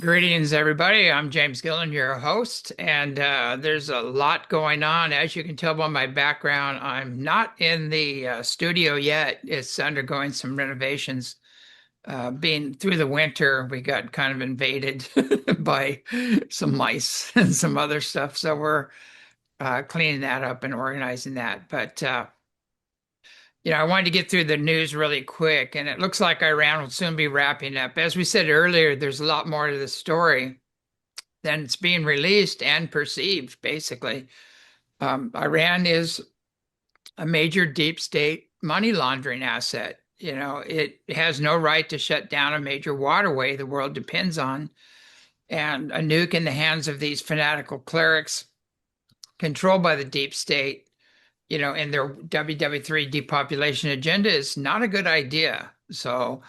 Greetings, everybody. I'm James Gilliland, your host, and there's a lot going on. As you can tell by my background, I'm not in the studio yet. It's undergoing some renovations. Being through the winter, we got kind of invaded by some mice and some other stuff. So we're cleaning that up and organizing that. But I wanted to get through the news really quick, and it looks like Iran will soon be wrapping up. As we said earlier, there's a lot more to the story than it's being released and perceived, basically. Iran is a major deep state money laundering asset. It has no right to shut down a major waterway the world depends on. And a nuke in the hands of these fanatical clerics controlled by the deep state, in their WW3 depopulation agenda is not a good idea. So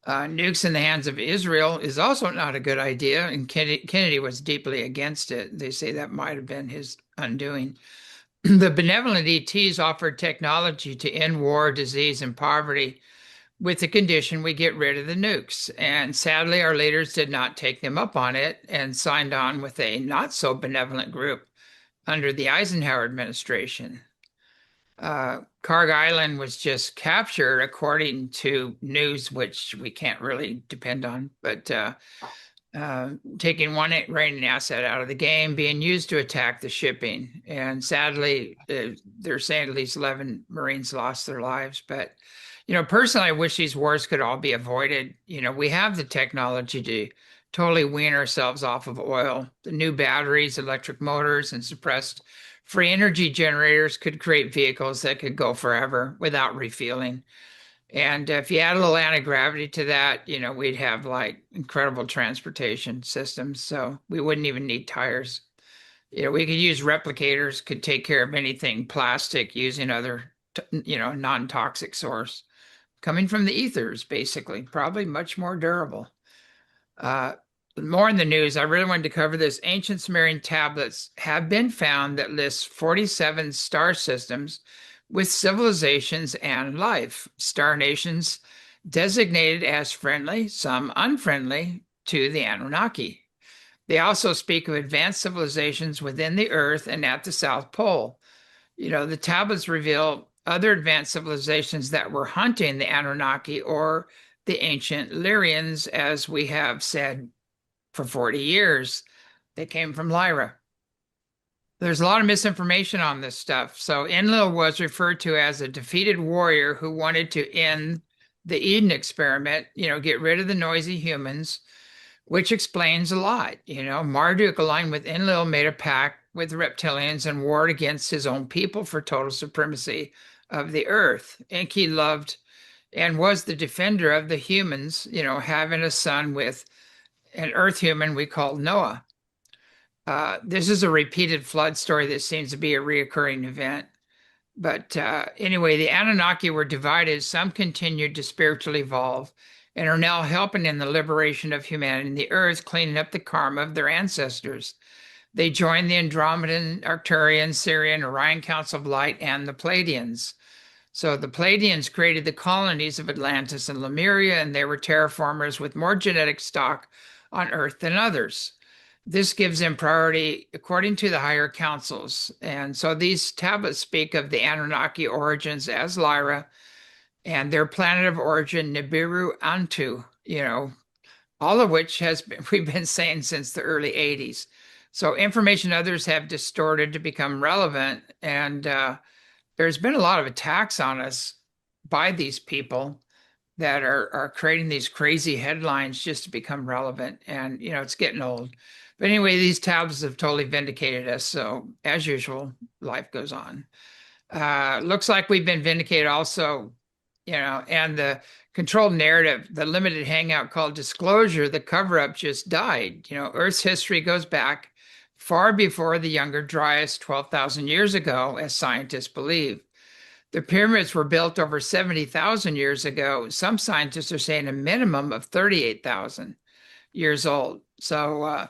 nukes in the hands of Israel is also not a good idea, and Kennedy was deeply against it. They say that might have been his undoing. The benevolent ETs offered technology to end war, disease, and poverty with the condition we get rid of the nukes. And sadly, our leaders did not take them up on it and signed on with a not so benevolent group under the Eisenhower administration. Karg Island was just captured, according to news, which we can't really depend on, but taking one Iranian asset out of the game, being used to attack the shipping. And sadly, they're saying at least 11 Marines lost their lives. But, personally, I wish these wars could all be avoided. We have the technology to totally wean ourselves off of oil. The new batteries, electric motors, and suppressed free energy generators could create vehicles that could go forever without refueling. And if you add a little anti-gravity to that, we'd have like incredible transportation systems. So we wouldn't even need tires. We could use replicators, could take care of anything plastic using other, non-toxic source coming from the ethers, basically, probably much more durable. More in the news, I really wanted to cover this. Ancient Sumerian tablets have been found that lists 47 star systems with civilizations and life. Star nations designated as friendly, some unfriendly, to the Anunnaki. They also speak of advanced civilizations within the Earth and at the South Pole. The tablets reveal other advanced civilizations that were hunting the Anunnaki or the ancient Lyrians, as we have said for 40 years. They came from Lyra. There's a lot of misinformation on this stuff. So Enlil was referred to as a defeated warrior who wanted to end the Eden experiment, get rid of the noisy humans, which explains a lot. Marduk, aligned with Enlil, made a pact with the reptilians and warred against his own people for total supremacy of the earth. Enki loved and was the defender of the humans, having a son with an earth human we call Noah. This is a repeated flood story that seems to be a reoccurring event. But anyway, the Anunnaki were divided. Some continued to spiritually evolve and are now helping in the liberation of humanity and the earth, cleaning up the karma of their ancestors. They joined the Andromedan, Arcturian, Sirian, Orion Council of Light, and the Pleiadians. So the Pleiadians created the colonies of Atlantis and Lemuria, and they were terraformers with more genetic stock on Earth than others. This gives them priority according to the higher councils. And so these tablets speak of the Anunnaki origins as Lyra and their planet of origin, Nibiru Antu, all of which we've been saying since the early 80s. So information others have distorted to become relevant. And there's been a lot of attacks on us by these people that are creating these crazy headlines just to become relevant. And, it's getting old. But anyway, these tablets have totally vindicated us. So as usual, life goes on. Looks like we've been vindicated also, and the controlled narrative, the limited hangout called disclosure, the cover-up just died. Earth's history goes back far before the Younger Dryas 12,000 years ago, as scientists believe. The pyramids were built over 70,000 years ago. Some scientists are saying a minimum of 38,000 years old. So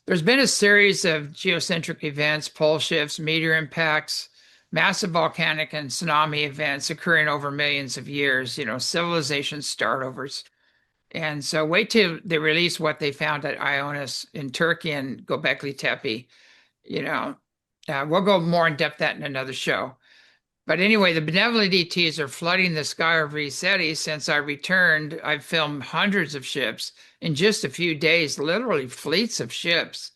there's been a series of geocentric events, pole shifts, meteor impacts, massive volcanic and tsunami events occurring over millions of years, civilization startovers. And so wait till they release what they found at Ionis in Turkey and Göbekli Tepe. We'll go more in depth that in another show. But anyway, the benevolent ETs are flooding the sky over ECETI. Since I returned, I've filmed hundreds of ships in just a few days, literally fleets of ships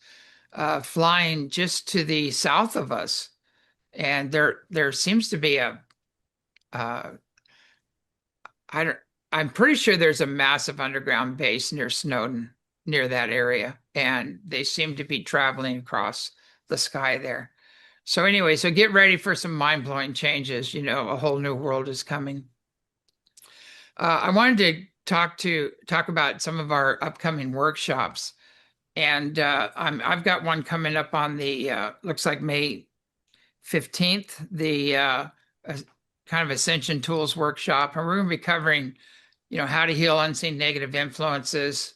flying just to the south of us. And there seems to be I'm pretty sure there's a massive underground base near Snowden, near that area, and they seem to be traveling across the sky there. So anyway, so get ready for some mind-blowing changes. A whole new world is coming. I wanted to talk about some of our upcoming workshops, and I've got one coming up on the looks like May 15th, the kind of Ascension Tools workshop, and we're going to be covering, how to heal unseen negative influences,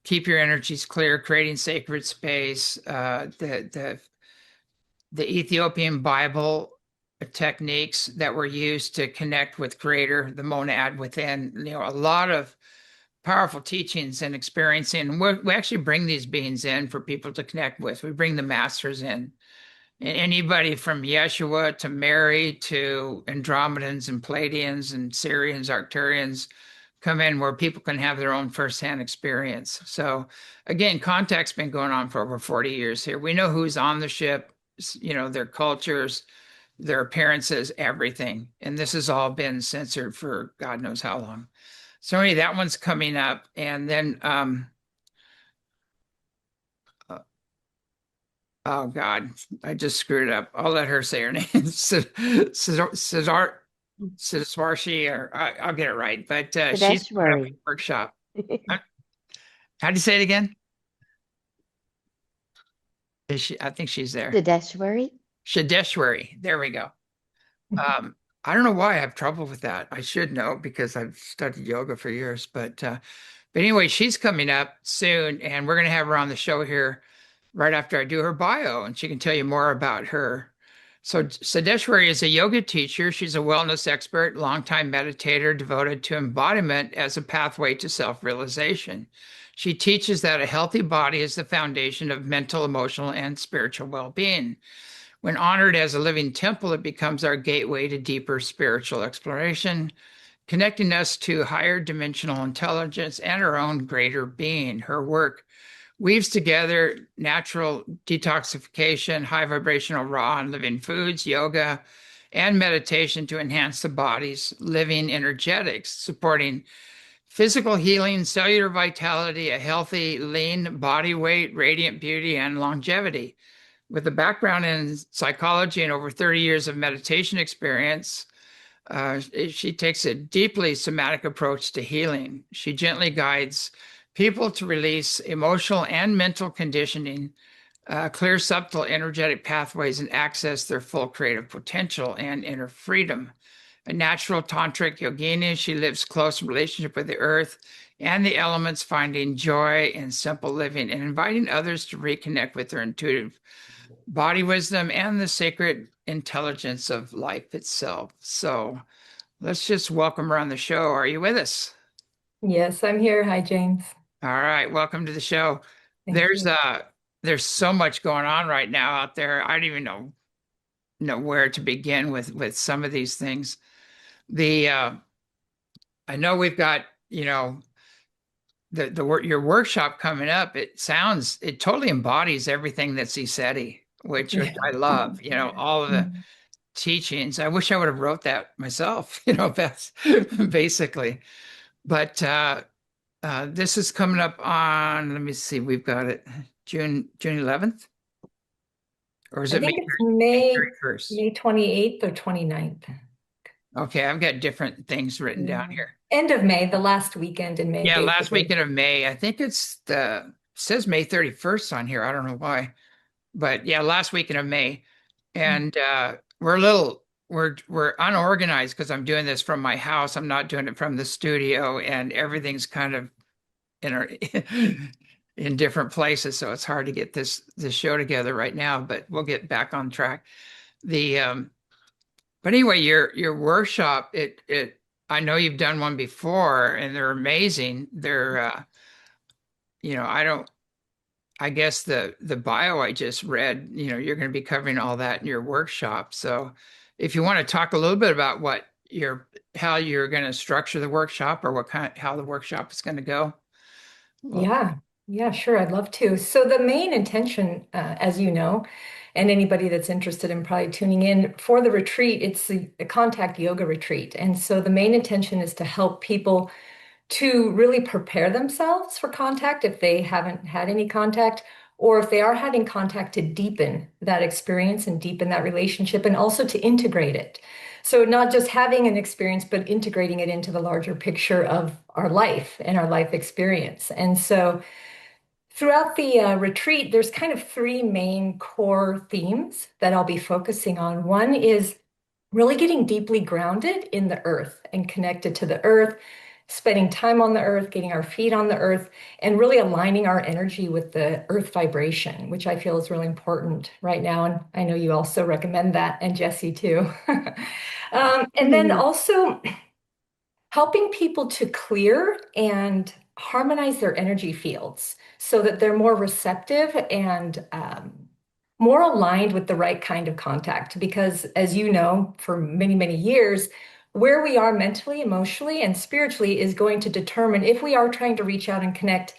keep your energies clear, creating sacred space, the Ethiopian Bible techniques that were used to connect with Creator, the monad within, a lot of powerful teachings and experiencing. We actually bring these beings in for people to connect with. We bring the masters in. And anybody from Yeshua to Mary to Andromedans and Pleiadians and Syrians, Arcturians come in where people can have their own firsthand experience. So again, contact's been going on for over 40 years here. We know who's on the ship, their cultures, their appearances, everything. And this has all been censored for God knows how long. So anyway, that one's coming up. And then, oh God, I just screwed it up. I'll let her say her name. Siddheshwari, or I'll get it right. But she's got a workshop. How do you say it again? Is she? I think she's there. Siddheshwari. There we go. I don't know why I have trouble with that. I should know because I've studied yoga for years. But anyway, she's coming up soon, and we're going to have her on the show here right after I do her bio, and she can tell you more about her. So Siddheshwari is a yoga teacher. She's a wellness expert, longtime meditator devoted to embodiment as a pathway to self-realization. She teaches that a healthy body is the foundation of mental, emotional, and spiritual well-being. When honored as a living temple, it becomes our gateway to deeper spiritual exploration, connecting us to higher dimensional intelligence and our own greater being. Her work weaves together natural detoxification, high vibrational raw and living foods, yoga, and meditation to enhance the body's living energetics, supporting physical healing, cellular vitality, a healthy, lean body weight, radiant beauty, and longevity. With a background in psychology and over 30 years of meditation experience, she takes a deeply somatic approach to healing. She gently guides people to release emotional and mental conditioning, clear subtle energetic pathways, and access their full creative potential and inner freedom. A natural tantric yogini, she lives close relationship with the earth and the elements, finding joy in simple living and inviting others to reconnect with their intuitive body wisdom and the sacred intelligence of life itself. So let's just welcome her on the show. Are you with us? Yes, I'm here. Hi, James. All right, welcome to the show. There's so much going on right now out there. I don't even know where to begin with some of these things. I know we've got your workshop coming up. It totally embodies everything that's ECETI, which I love. All of the teachings. I wish I would have wrote that myself. That's basically. But this is coming up on, let me see, we've got it June 11th? Or is it May 31st? May 28th or 29th. Okay, I've got different things written down here. End of May, the last weekend in May, Yeah, last basically. weekend of May. I think says May 31st on here. I don't know why. But yeah, last weekend of May. And we're unorganized because I'm doing this from my house. I'm not doing it from the studio, and everything's kind of in our in different places. So it's hard to get this show together right now, but we'll get back on track. The but anyway, your workshop, it I know you've done one before and they're amazing. They're I don't I guess the bio I just read, you're going to be covering all that in your workshop. So if you want to talk a little bit about how you're going to structure the workshop or how the workshop is going to go. Well, Yeah, yeah, sure. I'd love to. So the main intention, as you know, and anybody that's interested in probably tuning in for the retreat, it's a contact yoga retreat. And so the main intention is to help people to really prepare themselves for contact if they haven't had any contact, or if they are having contact, to deepen that experience and deepen that relationship, and also to integrate it. So, not just having an experience, but integrating it into the larger picture of our life and our life experience. And so, throughout the retreat, there's kind of three main core themes that I'll be focusing on. One is really getting deeply grounded in the earth and connected to the earth, spending time on the earth, getting our feet on the earth, and really aligning our energy with the earth vibration, which I feel is really important right now. And I know you also recommend that, and Jessie too. And then also helping people to clear and harmonize their energy fields so that they're more receptive and more aligned with the right kind of contact. Because, as you know, for many, many years, where we are mentally, emotionally, and spiritually is going to determine if we are trying to reach out and connect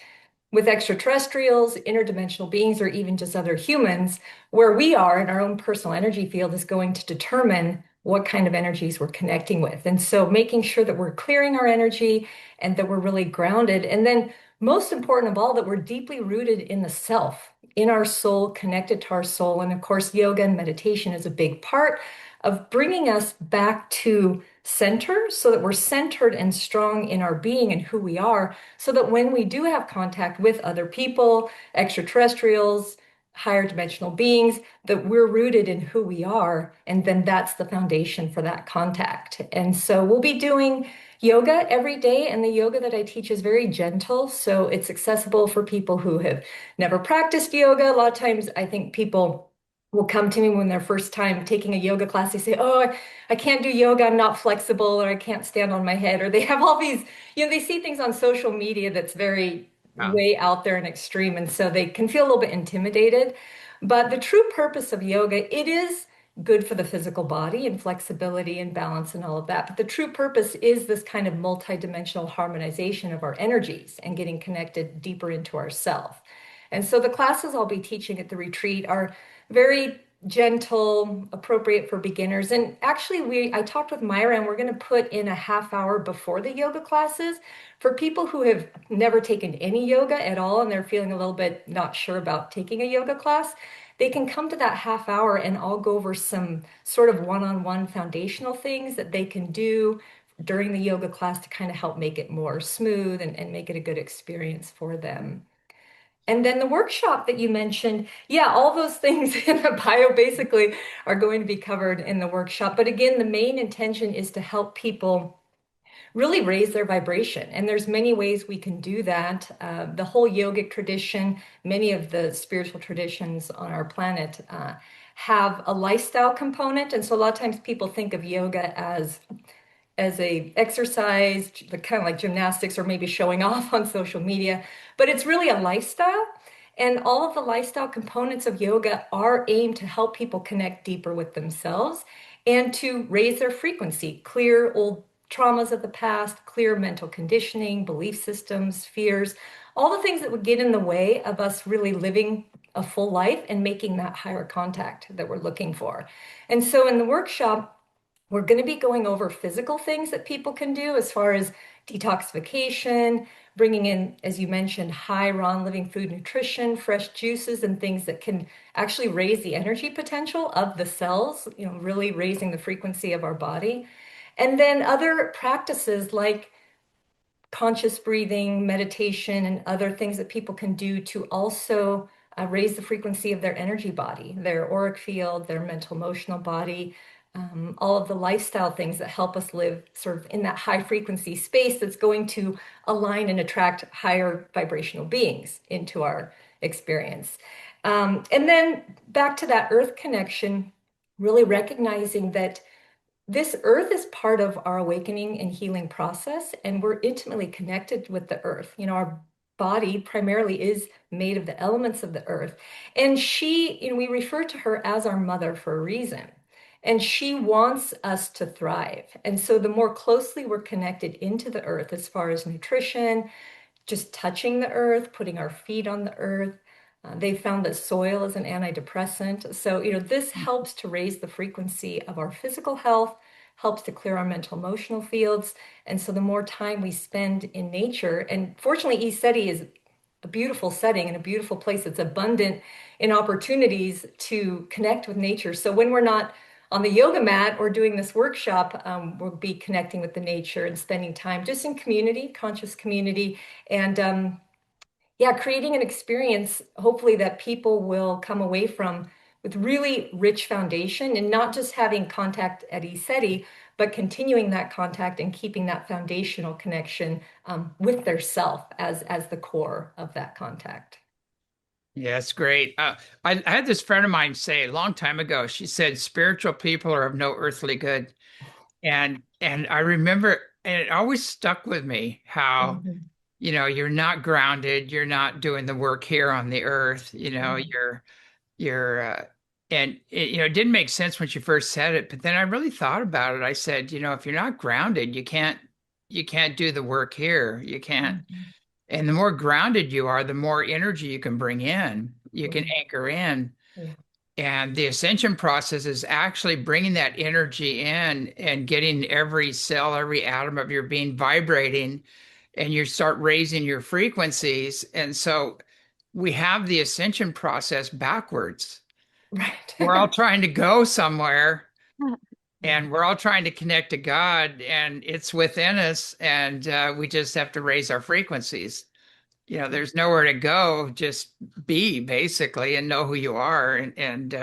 with extraterrestrials, interdimensional beings, or even just other humans. Where we are in our own personal energy field is going to determine what kind of energies we're connecting with. And so making sure that we're clearing our energy and that we're really grounded. And then, most important of all, that we're deeply rooted in the self, in our soul, connected to our soul. And of course, yoga and meditation is a big part of bringing us back to center so that we're centered and strong in our being and who we are, so that when we do have contact with other people, extraterrestrials, higher dimensional beings, that we're rooted in who we are. And then that's the foundation for that contact. And so we'll be doing yoga every day. And the yoga that I teach is very gentle. So it's accessible for people who have never practiced yoga. A lot of times I think people will come to me when they're first time taking a yoga class. They say, "Oh, I can't do yoga. I'm not flexible, or I can't stand on my head." Or they have all these, they see things on social media that's very yeah. way out there and extreme. And so they can feel a little bit intimidated. But the true purpose of yoga, it is good for the physical body and flexibility and balance and all of that. But the true purpose is this kind of multidimensional harmonization of our energies and getting connected deeper into ourself. And so the classes I'll be teaching at the retreat are very gentle, appropriate for beginners. And actually, I talked with Myra, and we're going to put in a half hour before the yoga classes for people who have never taken any yoga at all and they're feeling a little bit not sure about taking a yoga class. They can come to that half hour and I'll go over some sort of one-on-one foundational things that they can do during the yoga class to kind of help make it more smooth and make it a good experience for them. And then the workshop that you mentioned, yeah, all those things in the bio basically are going to be covered in the workshop. But again, the main intention is to help people really raise their vibration. And there's many ways we can do that. The whole yogic tradition, many of the spiritual traditions on our planet have a lifestyle component. And so a lot of times people think of yoga as a exercise, the kind of like gymnastics or maybe showing off on social media, but it's really a lifestyle. And all of the lifestyle components of yoga are aimed to help people connect deeper with themselves and to raise their frequency, clear old traumas of the past, clear mental conditioning, belief systems, fears, all the things that would get in the way of us really living a full life and making that higher contact that we're looking for. And so in the workshop, we're going to be going over physical things that people can do as far as detoxification, bringing in, as you mentioned, high raw living food nutrition, fresh juices, and things that can actually raise the energy potential of the cells, really raising the frequency of our body. And then other practices like conscious breathing, meditation, and other things that people can do to also raise the frequency of their energy body, their auric field, their mental emotional body, all of the lifestyle things that help us live sort of in that high frequency space that's going to align and attract higher vibrational beings into our experience. And then back to that earth connection, really recognizing that this earth is part of our awakening and healing process, and we're intimately connected with the earth. Our body primarily is made of the elements of the earth. And we refer to her as our mother for a reason. And she wants us to thrive. And so the more closely we're connected into the earth as far as nutrition, just touching the earth, putting our feet on the earth. They found that soil is an antidepressant. So, this helps to raise the frequency of our physical health, helps to clear our mental emotional fields. And so the more time we spend in nature, and fortunately, ECETI is a beautiful setting and a beautiful place that's abundant in opportunities to connect with nature. So when we're not on the yoga mat or doing this workshop, we'll be connecting with the nature and spending time just in community, conscious community, and yeah, creating an experience, hopefully, that people will come away from with really rich foundation and not just having contact at ECETI, but continuing that contact and keeping that foundational connection with their self as the core of that contact. Yeah, it's great. I had this friend of mine say a long time ago, she said, spiritual people are of no earthly good. And I remember, and it always stuck with me how, Mhm. you're not grounded, you're not doing the work here on the earth, Mhm. you're and it didn't make sense when she first said it, but then I really thought about it. I said, if you're not grounded, you can't do the work here. You can't. Mhm. And the more grounded you are, the more energy you can bring in, you can Mhm. anchor in. Yeah. And the ascension process is actually bringing that energy in and getting every cell, every atom of your being vibrating, and you start raising your frequencies. And so we have the ascension process backwards. We're all Right. trying to go somewhere, Yeah. and we're all trying to connect to God, and it's within us, and we just have to raise our frequencies. There's nowhere to go, just be basically and know who you are. And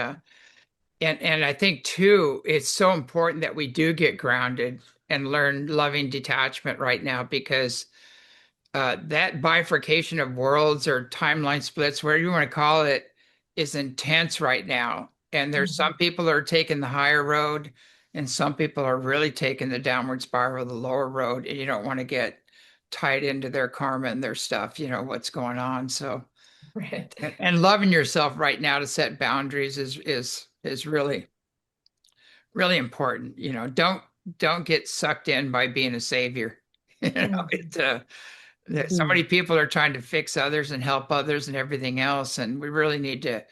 I think too, it's so important that we do get grounded and learn loving detachment right now, because that bifurcation of worlds or timeline splits, whatever you want to call it, is intense right now. And there's some Mhm. people that are taking the higher road, and some people are really taking the downward spiral, the lower road, and you don't want to get tied into their karma and their stuff, what's going on. So, Right. and loving yourself right now to set boundaries is really, really important. Don't get sucked in by being a savior. Mhm. So many people are trying to fix others and help others and everything else, and we really need to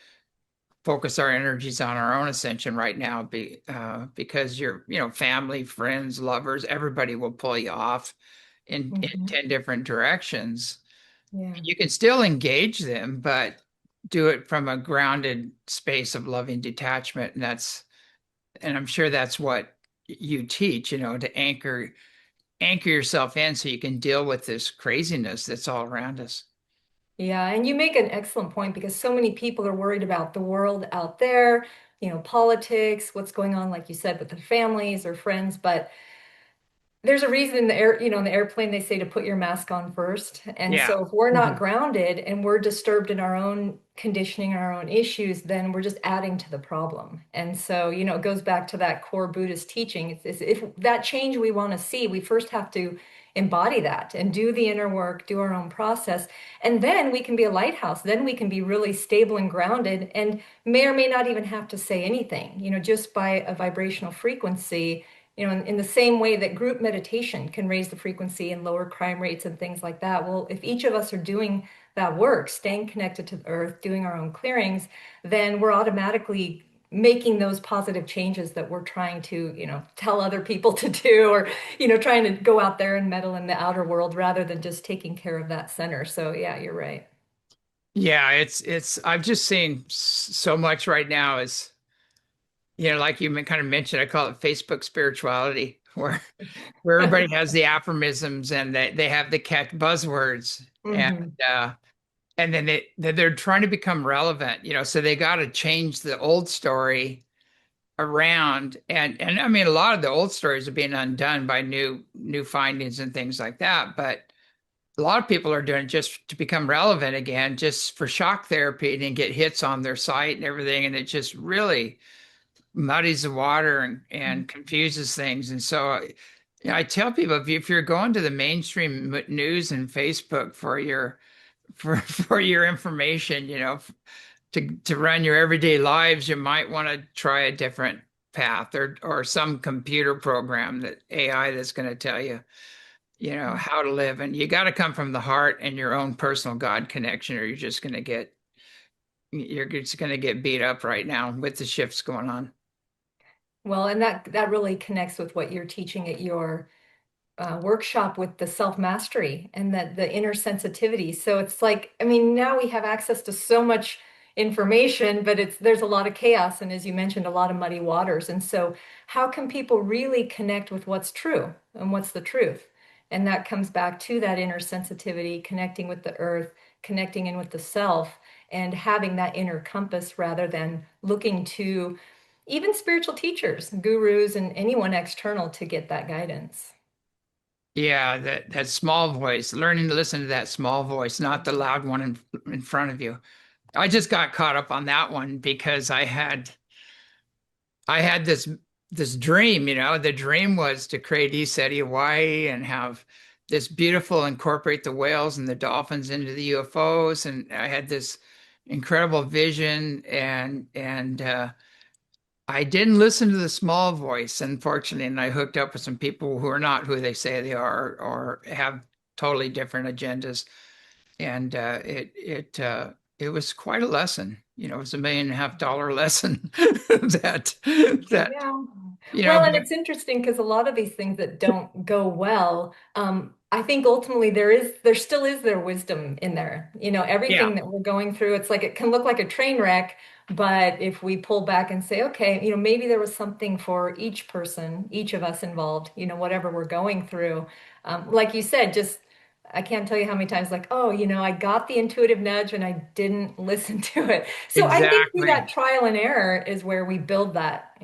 focus our energies on our own ascension right now. Because your, family, friends, lovers, everybody will pull you off in Mhm. 10 different directions. Yeah. You can still engage them, but do it from a grounded space of loving detachment. And I'm sure that's what you teach, to anchor yourself in so you can deal with this craziness that's all around us. Yeah, and you make an excellent point because so many people are worried about the world out there, politics, what's going on, like you said, with their families or friends. But there's a reason in the in the airplane they say to put your mask on first. And Yeah. so if we're not Mhm. grounded and we're disturbed in our own conditioning, our own issues, then we're just adding to the problem. And so, it goes back to that core Buddhist teaching. If that change we want to see, we first have to embody that and do the inner work, do our own process. And then we can be a lighthouse. Then we can be really stable and grounded and may or may not even have to say anything, just by a vibrational frequency, in the same way that group meditation can raise the frequency and lower crime rates and things like that. Well, if each of us are doing that work, staying connected to the earth, doing our own clearings, then we're automatically making those positive changes that we're trying to, tell other people to do, or, trying to go out there and meddle in the outer world rather than just taking care of that center. So yeah, you're right. Yeah, I've just seen so much right now is, like you kind of mentioned, I call it Facebook spirituality. where where everybody has the aphorisms and they have the catch buzzwords Hmm. and then they're trying to become relevant, so they got to change the old story around and I mean a lot of the old stories are being undone by new findings and things like that, but a lot of people are doing it just to become relevant again, just for shock therapy and get hits on their site and everything, and it just really muddies the water and confuses things. And so I tell people if you're going to the mainstream news and Facebook for your for your information, to run your everyday lives, you might want to try a different path or some computer program that AI that's going to tell you, how to live. And you got to come from the heart and your own personal God connection, or you're just going to get beat up right now with the shifts going on. Well, and that really connects with what you're teaching at your workshop with the self-mastery and that the inner sensitivity. So it's like, I mean, now we have access to so much information, but there's a lot of chaos and, as you mentioned, a lot of muddy waters. And so how can people really connect with what's true and what's the truth? And that comes back to that inner sensitivity, connecting with the earth, connecting in with the self, and having that inner compass rather than looking to even spiritual teachers, gurus, and anyone external to get that guidance. Yeah, that small voice, learning to listen to that small voice, not the loud one in front of you. I just got caught up on that one because I had this dream, the dream was to create ECETI Hawaii and have this beautiful incorporate the whales and the dolphins into the UFOs. And I had this incredible vision and I didn't listen to the small voice, unfortunately, and I hooked up with some people who are not who they say they are or have totally different agendas. And it was quite a lesson. It was $1.5 million lesson that Yeah. Well, and but it's interesting because a lot of these things that don't go well, I think ultimately there still is their wisdom in there. yeah, Everything that we're going through, it's like it can look like a train wreck, but if we pull back and say, okay, maybe there was something for each person, each of us involved, whatever we're going through. Like you said, just I can't tell you how many times, like, oh, I got the intuitive nudge and I didn't listen to it. So I think through exactly. that trial and error is where we build that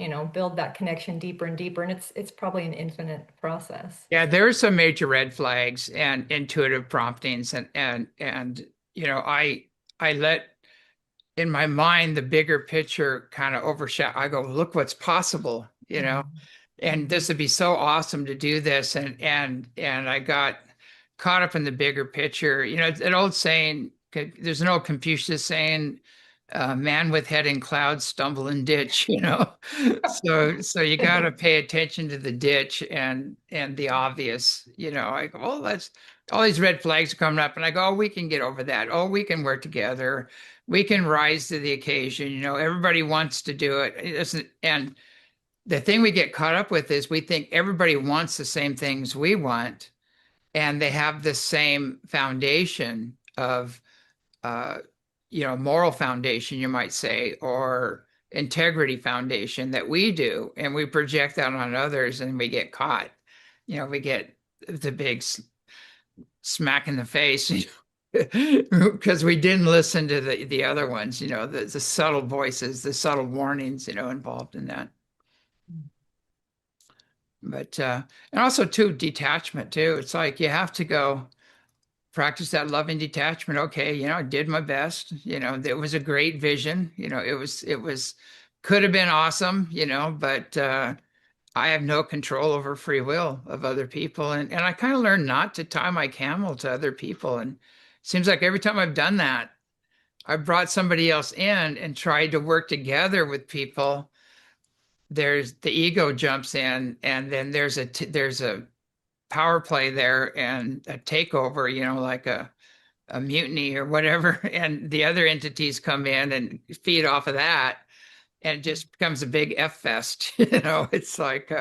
connection deeper and deeper. And it's probably an infinite process. Yeah, there are some major red flags and intuitive promptings and I let in my mind the bigger picture kind of overshadow. I go, look what's possible. Mhm. And this Mhm. would be so awesome to do this and I got caught up in the bigger picture. It's an old saying, there's an old Confucius saying, man with head in clouds stumble in ditch. So you got to pay attention to the ditch and the obvious. I go, oh, that's all these red flags are coming up and I go, oh, we can get over that. Oh, we can work together. We can rise to the occasion. Everybody wants to do it. It doesn't, and the thing we get caught up with is we think everybody wants the same things we want, and they have the same foundation of, uh, moral foundation, you might say, or integrity foundation that we do, and we project that on others, and we get caught. We get the big smack in the face. Because we didn't listen to the other ones, the subtle voices, the subtle warnings, involved in that. But and also too detachment too. It's like you have to go practice that loving detachment. Okay, I did my best. It was a great vision. It was could have been awesome, but I have no control over free will of other people. And I kind of learned not to tie my camel to other people. And it seems like every time I've done that, I've brought somebody else in and tried to work together with people. There's the ego jumps in, and then there's a power play there and a takeover, like a mutiny or whatever, and the other entities come in and feed off of that, and it just becomes a big F fest. It's like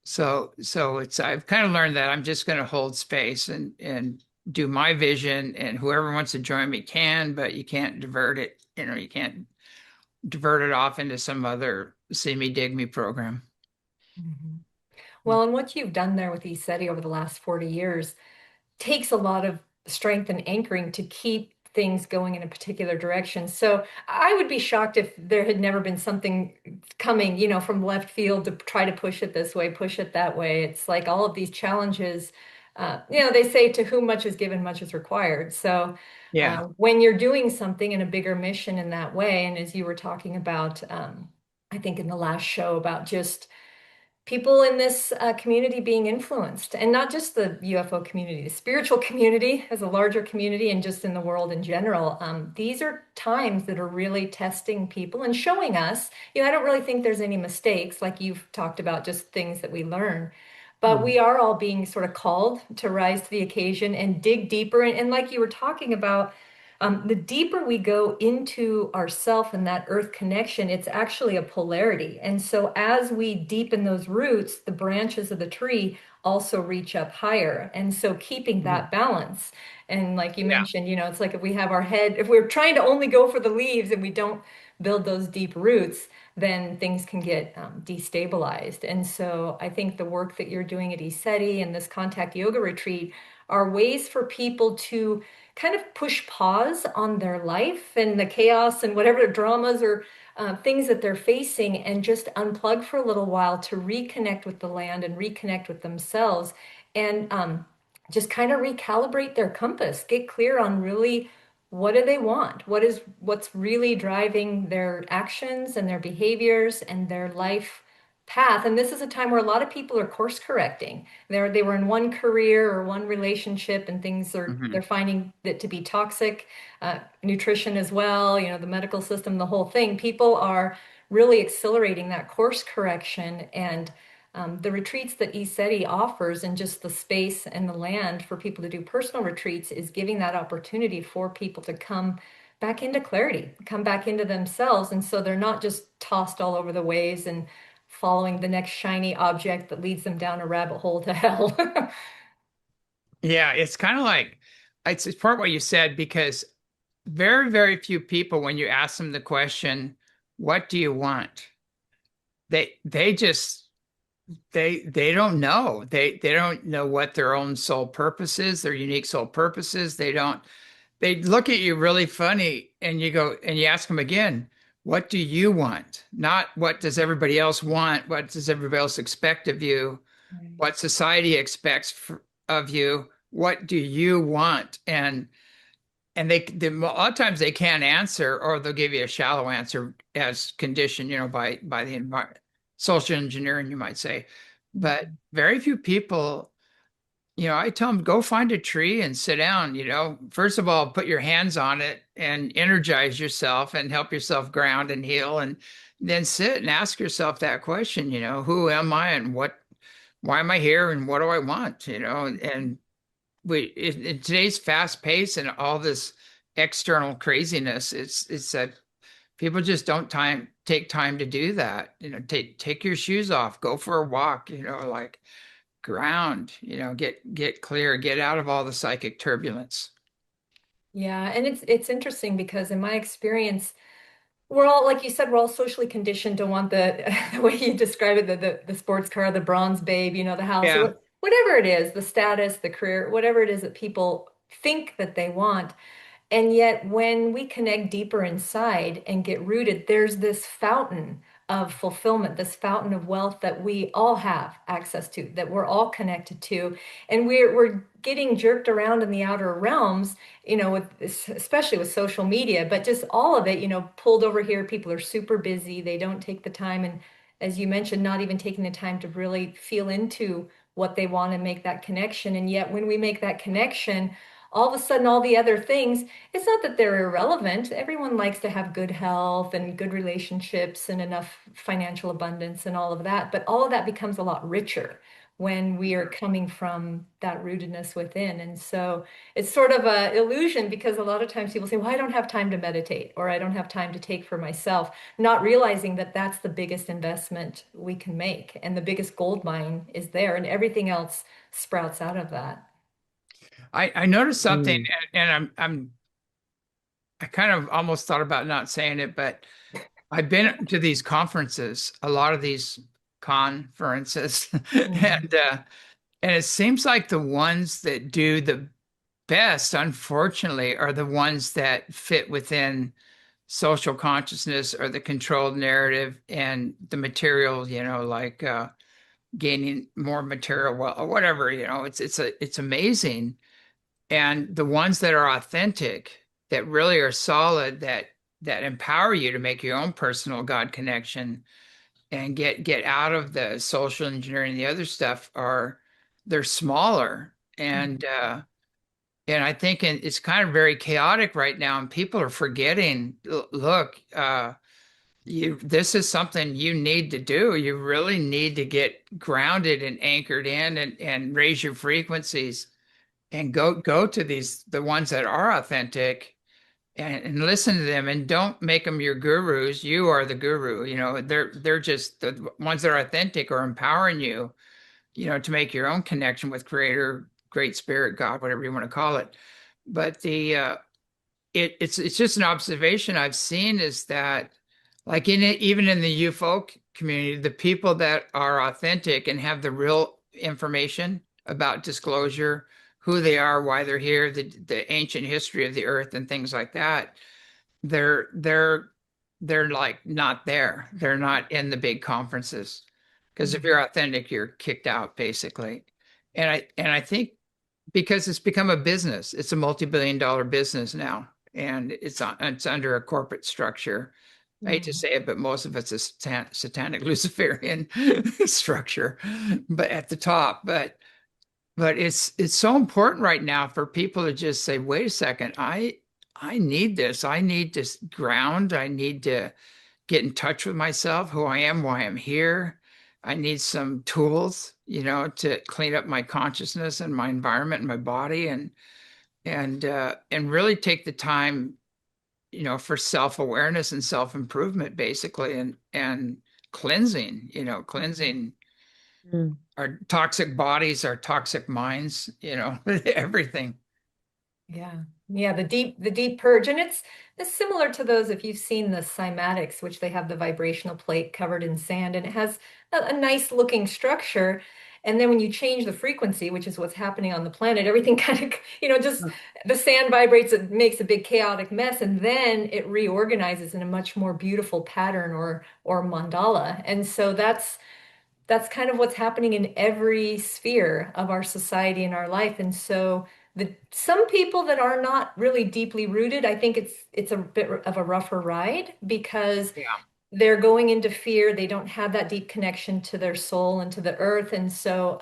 so it's I've kind of learned that I'm just going to hold space and do my vision, and whoever wants to join me can, but you can't divert it. You can't divert it off into some other see me dig me program. Mhm. Well, and what you've done there with ECETI over the last 40 years takes a lot of strength and anchoring to keep things going in a particular direction. So I would be shocked if there had never been something coming, from left field to try to push it this way, push it that way. It's like all of these challenges, they say to whom much is given, much is required. So Yeah. when you're doing something in a bigger mission in that way, and as you were talking about, I think in the last show about just people in this community being influenced, and not just the UFO community, the spiritual community as a larger community, and just in the world in general. These are times that are really testing people and showing us, I don't really think there's any mistakes, like you've talked about, just things that we learn. But we Mhm. are all being sort of called to rise to the occasion and dig deeper. And like you were talking about, the deeper we go into ourself and that earth connection, it's actually a polarity. And so as we deepen those roots, the branches of the tree also reach up higher. And so keeping Mhm. that balance. And like you Yeah. mentioned, it's like if we have our head, if we're trying to only go for the leaves and we don't build those deep roots, then things can get destabilized. And so I think the work that you're doing at ECETI and this contact yoga retreat are ways for people to kind of push pause on their life and the chaos and whatever dramas or things that they're facing, and just unplug for a little while to reconnect with the land and reconnect with themselves, and just kind of recalibrate their compass, get clear on really what do they want, what's really driving their actions and their behaviors and their life path. And this is a time where a lot of people are course correcting. They were in one career or one relationship, and they're Mhm. finding it to be toxic. Nutrition as well, the medical system, the whole thing. People are really accelerating that course correction, and the retreats that ECETI offers, and just the space and the land for people to do personal retreats, is giving that opportunity for people to come back into clarity, come back into themselves. And so they're not just tossed all over the waves and following the next shiny object that leads them down a rabbit hole to hell. Yeah, it's kind of like it's part what you said because very, very few people, when you ask them the question, what do you want? They just they don't know. They don't know what their own soul purpose is, their unique soul purpose is. They look at you really funny and you go and you ask them again, what do you want? Not what does everybody else want? What does everybody else expect of you? Right. What society expects of you? What do you want? And a lot of times they can't answer, or they'll give you a shallow answer as conditioned, by the environment, social engineering, you might say. But Mhm. very few people, I tell them go find a tree and sit down. First of all, put your hands on it and energize yourself and help yourself ground and heal, and then sit and ask yourself that question. Who am I and why am I here and what do I want? And in today's fast pace and all this external craziness, it's that people just don't take time to do that. Take your shoes off, go for a walk, like ground, get clear, get out of all the psychic turbulence. Yeah, and it's interesting because in my experience, we're all, like you said, we're all socially conditioned to want the the way you describe it, the sports car, the bronze babe, the house, or Yeah. whatever it is, the status, the career, whatever it is that people think that they want. And yet, when we connect deeper inside and get rooted, there's this fountain of fulfillment, this fountain of wealth that we all have access to, that we're all connected to. And we're getting jerked around in the outer realms, especially with social media, but just all of it, pulled over here. People are super busy. They don't take the time. And as you mentioned, not even taking the time to really feel into what they want and make that connection. And yet, when we make that connection, all of a sudden, all the other things, it's not that they're irrelevant. Everyone likes to have good health and good relationships and enough financial abundance and all of that. But all of that becomes a lot richer when we are coming from that rootedness within. And so it's sort of a illusion, because a lot of times people say, well, I don't have time to meditate, or I don't have time to take for myself, not realizing that that's the biggest investment we can make. And the biggest gold mine is there, and everything else sprouts out of that. I noticed something, and I kind of almost thought about not saying it, but I've been to these conferences, a lot of these conferences. Mhm. And it seems like the ones that do the best, unfortunately, are the ones that fit within social consciousness or the controlled narrative and the material, like gaining more material, well, or whatever, it's amazing. And the ones that are authentic, that really are solid, that empower you to make your own personal God connection and get out of the social engineering and the other stuff, they're smaller. And I think it's kind of very chaotic right now, and people are forgetting, look, this is something you need to do. You really need to get grounded and anchored in, and raise your frequencies, and go to the ones that are authentic, and listen to them, and don't make them your gurus. You are the guru. They're just the ones that are authentic or empowering you, to make your own connection with Creator, Great Spirit, God, whatever you want to call it. But it's just an observation I've seen, is that, like, even in the UFO community, the people that are authentic and have the real information about disclosure, who they are, why they're here, the ancient history of the earth and things like that, they're they're they're like not there. They're not in the big conferences, because if you're Mhm. authentic, you're kicked out basically. And I think because it's become a business, it's a multi-billion-dollar business now, and it's under a corporate structure. I hate to Mhm. say it, but most of it's a satanic Luciferian structure, but at the top. But it's so important right now for people to just say, wait a second, I need this. I need to ground. I need to get in touch with myself, who I am, why I'm here. I need some tools, to clean up my consciousness and my environment and my body, and really take the time, for self-awareness and self-improvement, basically, and cleansing, cleansing Mhm. our toxic bodies, our toxic minds, everything. Yeah. Yeah, the deep purge. And it's similar to those, if you've seen the cymatics, which they have the vibrational plate covered in sand, and it has a nice looking structure. And then when you change the frequency, which is what's happening on the planet, everything kind of, just the sand vibrates, it makes a big chaotic mess, and then it reorganizes in a much more beautiful pattern or mandala. And so that's kind of what's happening in every sphere of our society and our life. And so some people that are not really deeply rooted, I think it's a bit of a rougher ride because Yeah. they're going into fear. They don't have that deep connection to their soul and to the earth. And so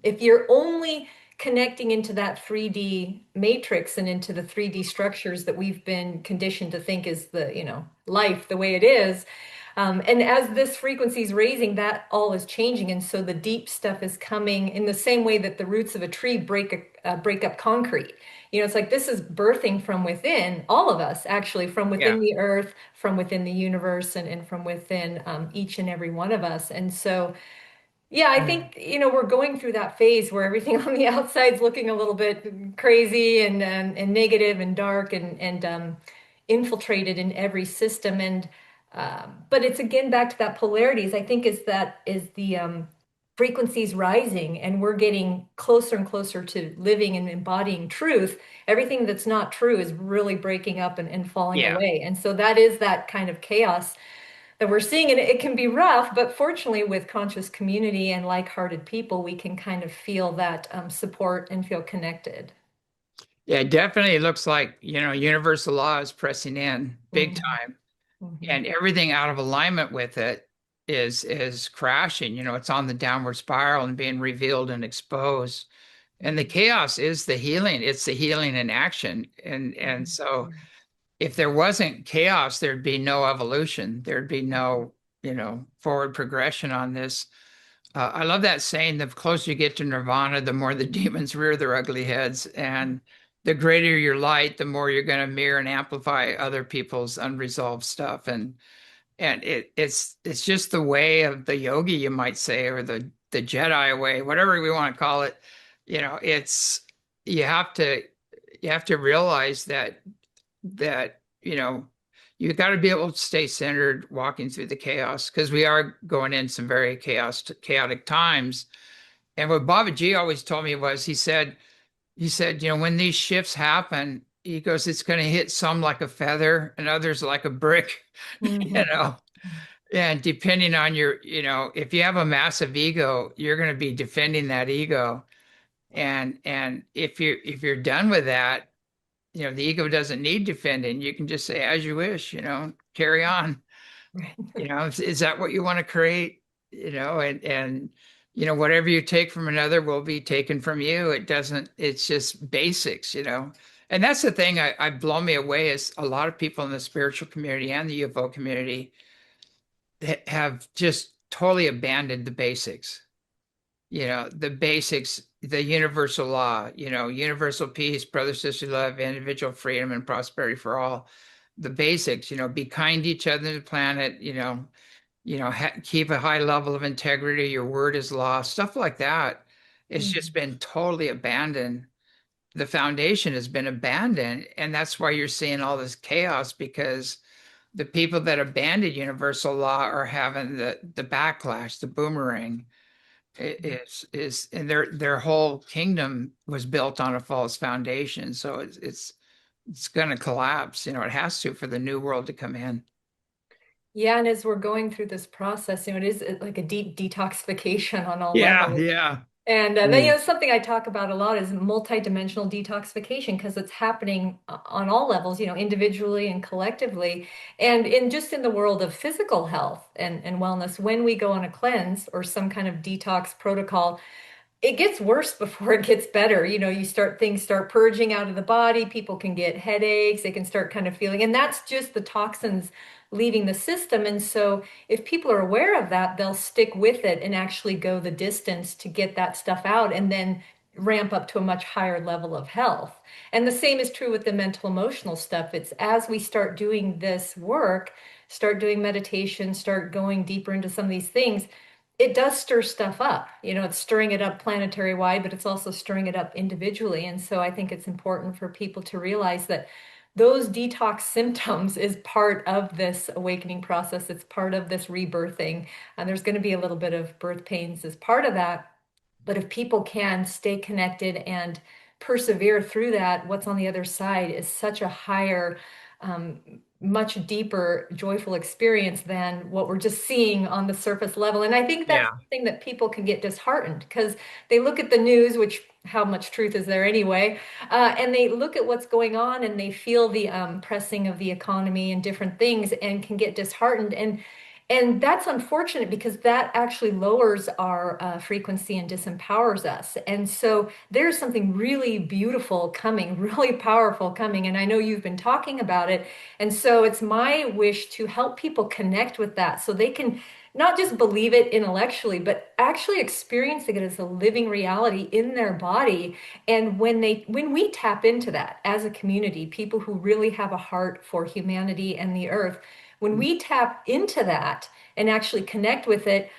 if you're only connecting into that 3D matrix and into the 3D structures that we've been conditioned to think is life the way it is, and as this frequency is raising, that all is changing, and so the deep stuff is coming in the same way that the roots of a tree break up concrete. It's like this is birthing from within all of us, actually, from within Yeah. the earth, from within the universe, and from within each and every one of us. And so yeah, I think, we're going through that phase where everything on the outside's looking a little bit crazy and negative and dark and infiltrated in every system. And but it's again back to that polarities. I think is the frequencies rising, and we're getting closer and closer to living and embodying truth. Everything that's not true is really breaking up and falling Yeah. away. And so that is that kind of chaos that we're seeing. And it can be rough, but fortunately, with conscious community and like-hearted people, we can kind of feel that support and feel connected. Yeah, it definitely looks like, universal law is pressing in big Mhm. time, Mhm. and everything out of alignment with it is crashing. It's on the downward spiral and being revealed and exposed. And the chaos is the healing. It's the healing in action. And so Mhm. if there wasn't chaos, there'd be no evolution. There'd be no, forward progression on this. I love that saying, the closer you get to nirvana, the more the demons rear their ugly heads. And the greater your light, the more you're going to mirror and amplify other people's unresolved stuff. And it's just the way of the yogi, you might say, or the Jedi way, whatever we want to call it. It's you have to you have to realize that, that you got to be able to stay centered walking through the chaos because we are going in some very chaotic times. And what Baba G always told me was he said, when these shifts happen, he goes, it's going to hit some like a feather and others like a brick, you Mhm. know. And depending on if you have a massive ego, you're going to be defending that ego. And if you're done with that, the ego doesn't need defending. You can just say, as you wish, carry on. Right. Is that what you want to create? And whatever you take from another will be taken from you. It's just basics. And that's the thing I blow me away is a lot of people in the spiritual community and the UFO community have just totally abandoned the basics. The basics, the universal law, universal peace, brother, sister love, individual freedom, and prosperity for all. The basics, be kind to each other on the planet, keep a high level of integrity. Your word is law, stuff like that. It's just Mhm. been totally abandoned. The foundation has been abandoned. And that's why you're seeing all this chaos because the people that abandoned universal law are having the backlash, the boomerang is and their whole kingdom was built on a false foundation. So it's going to collapse. It has to for the new world to come in. Yeah, and as we're going through this process, it is like a deep detoxification on all Yeah, levels. yeah. And then, Mm. something I talk about a lot is multidimensional detoxification because it's happening on all levels, individually and collectively. And in the world of physical health and wellness, when we go on a cleanse or some kind of detox protocol, it gets worse before it gets better. Things start purging out of the body. People can get headaches. They can start kind of feeling, and that's just the toxins leaving the system. And so, if people are aware of that, they'll stick with it and actually go the distance to get that stuff out and then ramp up to a much higher level of health. And the same is true with the mental emotional stuff. It's as we start doing this work, start doing meditation, start going deeper into some of these things, it does stir stuff up. It's stirring it up planetary wide, but it's also stirring it up individually. And so I think it's important for people to realize that those detox symptoms is part of this awakening process. It's part of this rebirthing. And there's going to be a little bit of birth pains as part of that. But if people can stay connected and persevere through that, what's on the other side is such a higher, um, much deeper, joyful experience than what we're just seeing on the surface level. And I think that's Yeah. something that people can get disheartened because they look at the news, which how much truth is there anyway? And they look at what's going on and they feel the pressing of the economy and different things and can get disheartened. And that's unfortunate because that actually lowers our frequency and disempowers us. And so there's something really beautiful coming, really powerful coming. And I know you've been talking about it. And so it's my wish to help people connect with that so they can not just believe it intellectually, but actually experiencing it as a living reality in their body. And when we tap into that as a community, people who really have a heart for humanity and the earth, when we tap into that and actually connect with it,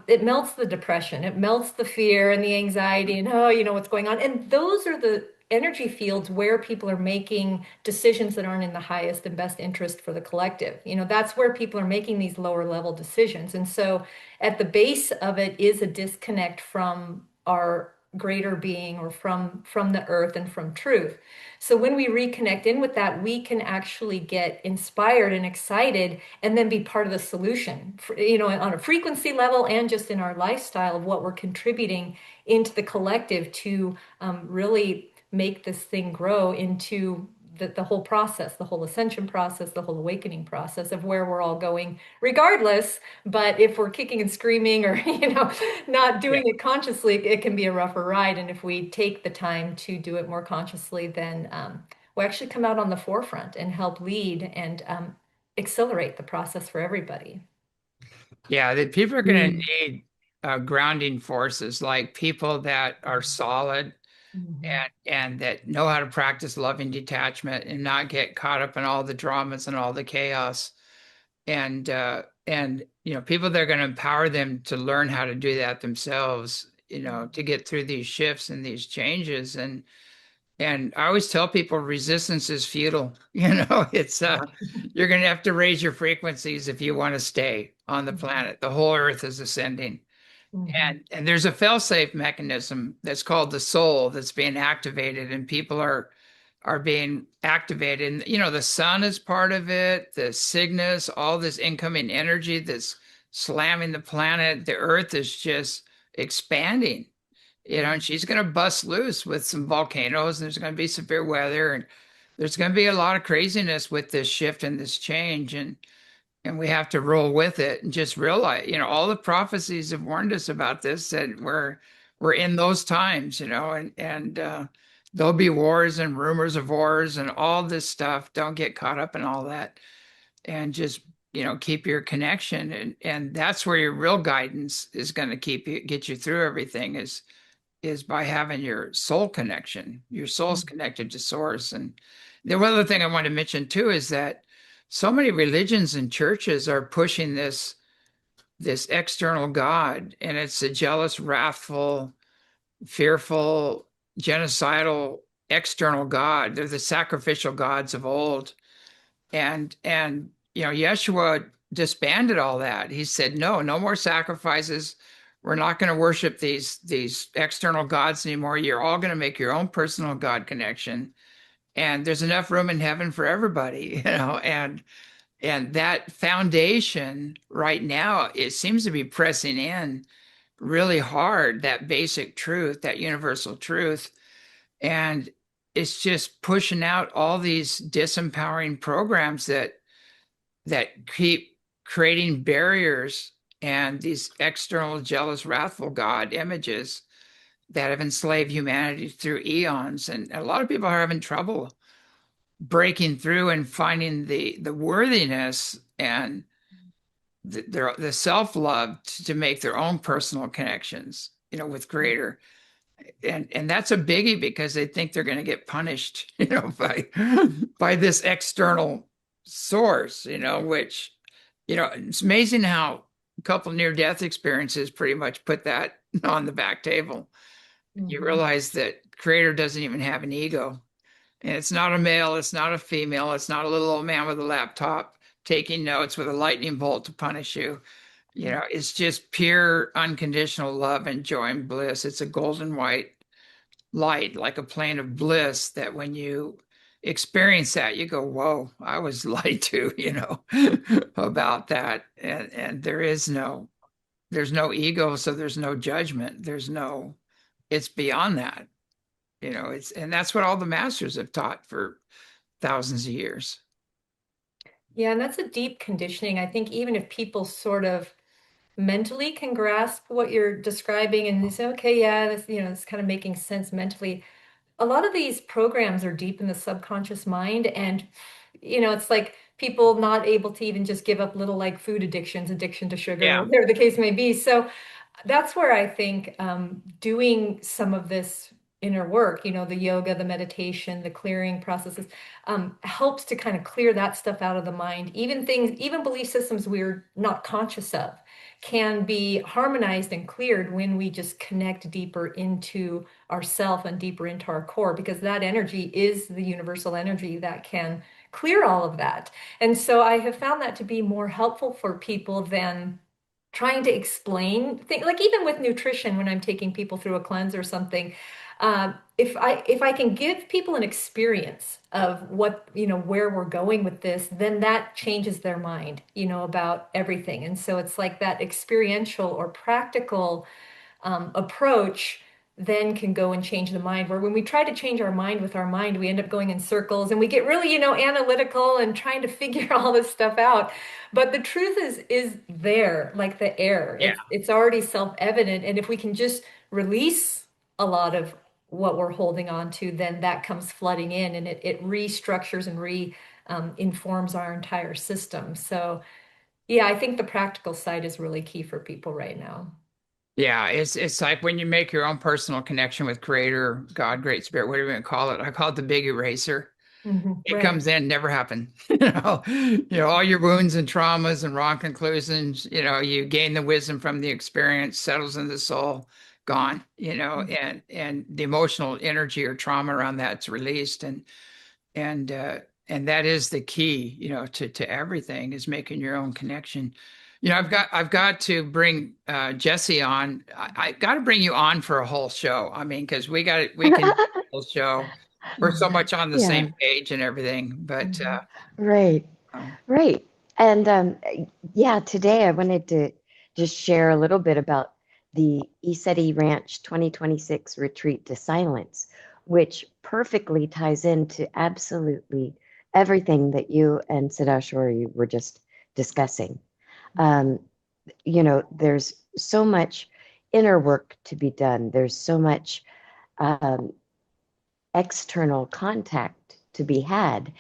it melts the depression, it melts the fear and the anxiety, and oh, what's going on. And those are the energy fields where people are making decisions that aren't in the highest and best interest for the collective. That's where people are making these lower level decisions. And so at the base of it is a disconnect from our greater being or from the earth and from truth. So when we reconnect in with that, we can actually get inspired and excited and then be part of the solution, on a frequency level and just in our lifestyle of what we're contributing into the collective to really make this thing grow into the whole process, the whole ascension process, the whole awakening process of where we're all going, regardless. But if we're kicking and screaming or, not Yeah. doing it consciously, it can be a rougher ride. And if we take the time to do it more consciously, then we'll actually come out on the forefront and help lead and accelerate the process for everybody. Yeah, that people are going to Mm. need grounding forces like people that are solid Mhm. and that know how to practice loving detachment and not get caught up in all the dramas and all the chaos. And people that are going to empower them to learn how to do that themselves, to get through these shifts and these changes. And I always tell people resistance is futile. It's you're going to have to raise your frequencies if you want to stay on the planet. The whole earth is ascending. Mhm. And there's a fail-safe mechanism that's called the soul that's being activated, and people are being activated. And the sun is part of it, the Cygnus, all this incoming energy that's slamming the planet. The earth is just expanding, and she's going to bust loose with some volcanoes, and there's going to be severe weather, and there's going to be a lot of craziness with this shift and this change. And we have to roll with it and just realize, all the prophecies have warned us about this, that we're in those times, and there'll be wars and rumors of wars and all this stuff. Don't get caught up in all that, and just keep your connection, and that's where your real guidance is going to get you through everything, is by having your soul connection. Your soul's connected to source. And the one other thing I want to mention too is that so many religions and churches are pushing this external God, and it's a jealous, wrathful, fearful, genocidal external God. They're the sacrificial gods of old. And Yeshua disbanded all that. He said, no, no more sacrifices. We're not going to worship these external gods anymore. You're all going to make your own personal God connection. And there's enough room in heaven for everybody, and that foundation right now, it seems to be pressing in really hard, that basic truth, that universal truth. And it's just pushing out all these disempowering programs that keep creating barriers and these external, jealous, wrathful God images that have enslaved humanity through eons. And a lot of people are having trouble breaking through and finding the worthiness and the self-love to make their own personal connections, with Creator. And that's a biggie, because they think they're going to get punished, by this external source, which, it's amazing how a couple near-death experiences pretty much put that on the back table. You Mhm. realize that Creator doesn't even have an ego. And it's not a male, it's not a female, it's not a little old man with a laptop taking notes with a lightning bolt to punish you. It's just pure unconditional love and joy and bliss. It's a golden white light, like a plane of bliss, that when you experience that, you go, whoa, I was lied to, about that. And there's no ego, so there's no judgment. It's beyond that. And that's what all the masters have taught for thousands of years. Yeah, and that's a deep conditioning. I think even if people sort of mentally can grasp what you're describing and they say, okay, yeah, this, it's kind of making sense mentally. A lot of these programs are deep in the subconscious mind, and it's like people not able to even just give up little like food addictions, addiction to sugar, Yeah. whatever the case may be. So that's where I think doing some of this inner work, the yoga, the meditation, the clearing processes, helps to kind of clear that stuff out of the mind. Even things, even belief systems we're not conscious of can be harmonized and cleared when we just connect deeper into ourself and deeper into our core, because that energy is the universal energy that can clear all of that. And so I have found that to be more helpful for people than trying to explain things, like even with nutrition, when I'm taking people through a cleanse or something. If I can give people an experience of what, where we're going with this, then that changes their mind, about everything. And so it's like that experiential or practical approach then can go and change the mind. Where when we try to change our mind with our mind, we end up going in circles and we get really, analytical and trying to figure all this stuff out. But the truth is there, like the air. Yeah. It's already self-evident. And if we can just release a lot of what we're holding on to, then that comes flooding in, and it restructures and informs our entire system. So yeah, I think the practical side is really key for people right now. Yeah, it's like when you make your own personal connection with Creator, God, Great Spirit, whatever you want to call it. I call it the big eraser. It Right. comes in, never happened. All your wounds and traumas and wrong conclusions, you gain the wisdom from the experience, settles in the soul, gone, you know, and the emotional energy or trauma around that's released, and and that is the key, you know, to everything, is making your own connection. You know, I've got to bring Jessie on. I got to bring you on for a whole show. I mean, because we can do a whole show. We're so much on the Yeah. same page and everything. But Right. um, Right. And yeah, today I wanted to just share a little bit about the ECETI Ranch 2026 Retreat to Silence, which perfectly ties into absolutely everything that you and Siddheshwari were just discussing. Um, there's so much inner work to be done. There's so much um, external contact to be had.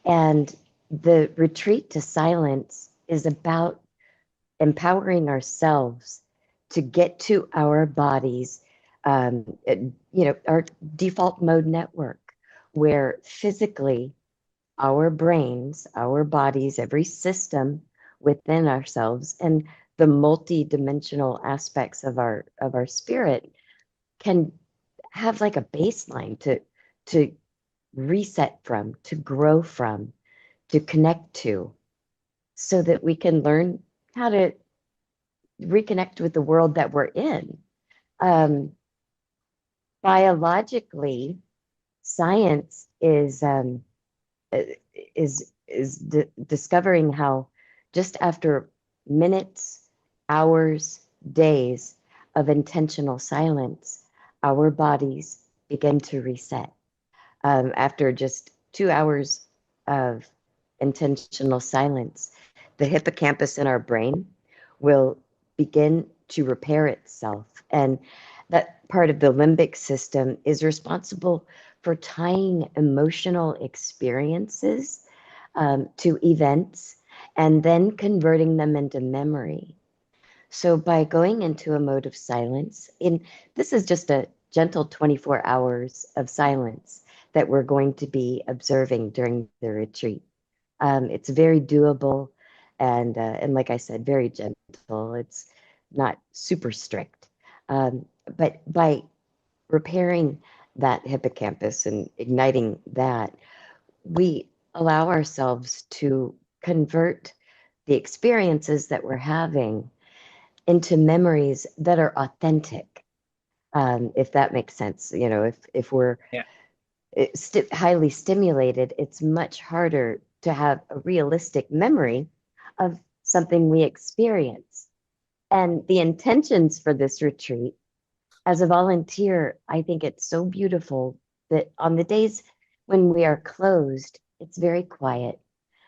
And the retreat to silence is about empowering ourselves to get to our bodies, our default mode network, where physically our brains, our bodies, every system within ourselves, and the multi-dimensional aspects of our spirit can have like a baseline to reset from, to grow from, to connect to, so that we can learn how to reconnect with the world that we're in. Um, Biologically, science is discovering how just after minutes, hours, days of intentional silence, our bodies begin to reset. After just 2 hours of intentional silence, the hippocampus in our brain will begin to repair itself. And that part of the limbic system is responsible for tying emotional experiences to events and then converting them into memory. So by going into a mode of silence, this is just a gentle 24 hours of silence that we're going to be observing during the retreat. It's very doable, and like I said, very gentle. It's not super strict, but by repairing that hippocampus and igniting that, we allow ourselves to convert the experiences that we're having into memories that are authentic, if that makes sense. If we're yeah, highly stimulated, it's much harder to have a realistic memory of something we experience. And the intentions for this retreat, as a volunteer, I think it's so beautiful that on the days when we are closed, it's very quiet.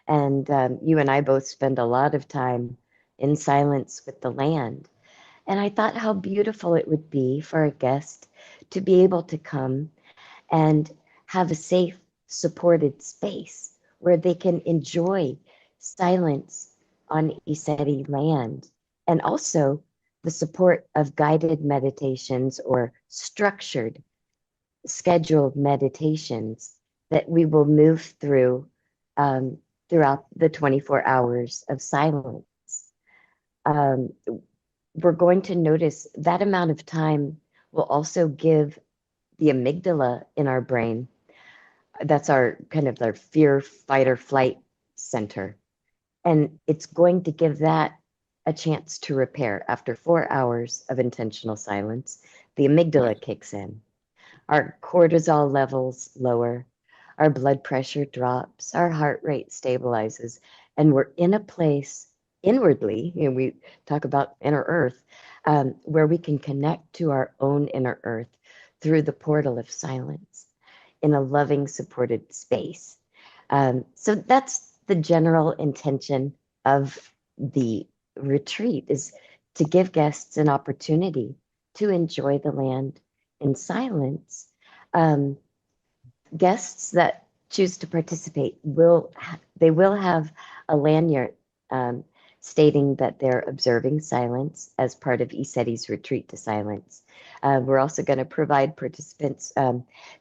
And you and I both spend a lot of time in silence with the land. And I thought how beautiful it would be for a guest to be able to come and have a safe, supported space where they can enjoy silence on ECETI land, and also the support of guided meditations or structured, scheduled meditations that we will move through throughout the 24 hours of silence. Um, we're going to notice that amount of time will also give the amygdala in our brain, that's our kind of our fear, fight, or flight center. And it's going to give that a chance to repair. After 4 hours of intentional silence, the amygdala kicks in. Our cortisol levels lower, our blood pressure drops, our heart rate stabilizes, and we're in a place inwardly, we talk about inner earth, where we can connect to our own inner earth through the portal of silence in a loving, supported space. So that's the general intention of the retreat, is to give guests an opportunity to enjoy the land in silence. Um, Guests that choose to participate will have a lanyard stating that they're observing silence as part of ECETI's retreat to silence. We're also going to provide participants,